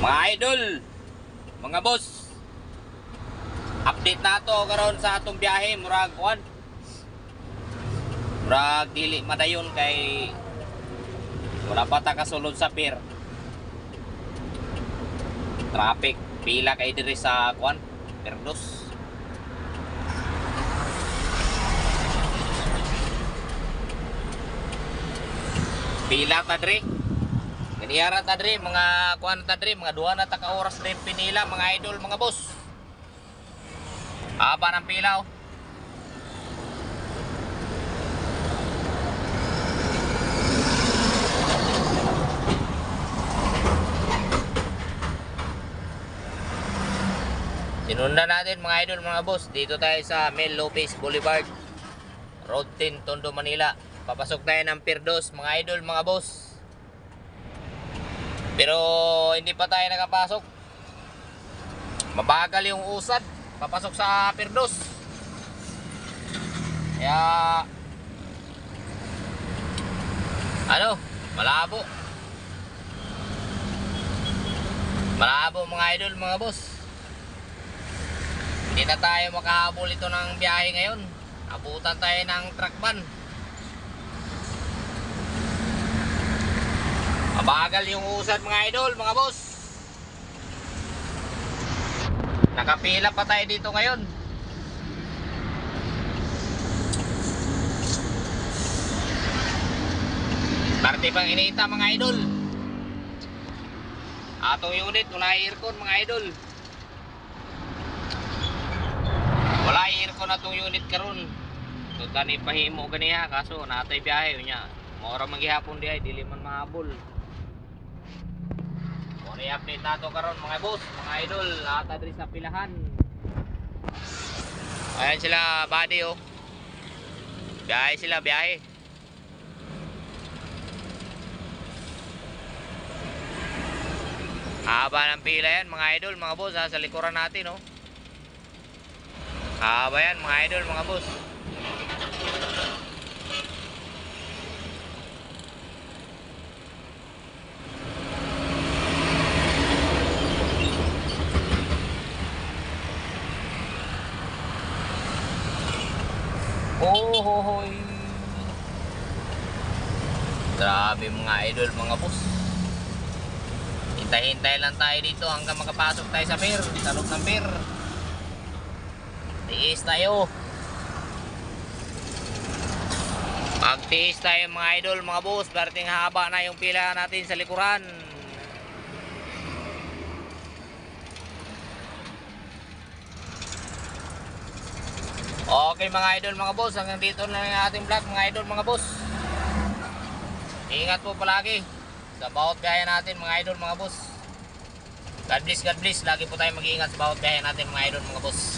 Mga idol, mga boss, update na to karon sa atong biyahe murag kuan. Murag dili madayon kay wala pa ta kasulod sa pier. Traffic pila kay diri sa kuan, Perdos. Pila ta diri. Ganiyara ta diri mga kuan ta diri mga 2 na ta ka oras din pinila mga idol mga boss. Haba ng pila oh. Sinundan natin mga idol mga boss. Dito tayo sa Mel Lopez Boulevard, Road 10, Tondo, Manila. Papasok tayo ng Perdos mga idol mga boss. Pero hindi pa tayo nakapasok. Mabagal yung usad papasok sa Perdos. Kaya ano, malabo. Malabo mga idol mga boss. Hindi na tayo makahabol ito ng biyahe ngayon. Abutan tayo ng truck ban. Mabagal yung usad mga idol mga boss. Nakapila pa tayo dito ngayon. Parte pang inita mga idol. Atong unit wala aircon mga idol. Wala aircon atong unit karon. So tani pahimo ganiha kaso natay biyahe nya. Mora maghihapon di ay dili man mahabol. I-update nato karon mga boss, mga idol, ata diri sa pilahan. Ayan sila buddy oh. Biyahe sila, biyahe. Haba ng pila yan mga idol, mga boss ha, sa likuran natin oh. Haba yan mga idol, mga boss. Oh, hoy. Grabe mga idol, mga boss. Hintay-hintay lang tayo dito hanggang makapasok tayo sa pier, sa loob ng pier. Tiis tayo. Magtiis tayo mga idol, mga boss. Berting haba na yung pila natin sa likuran. Okay mga idol mga boss, hanggang dito na yung ating vlog mga idol mga boss. Ingat po palagi sa bawat biyahe natin mga idol mga boss. God bless, God bless. Lagi po tayo mag-iingat sa bawat biyahe natin mga idol mga boss.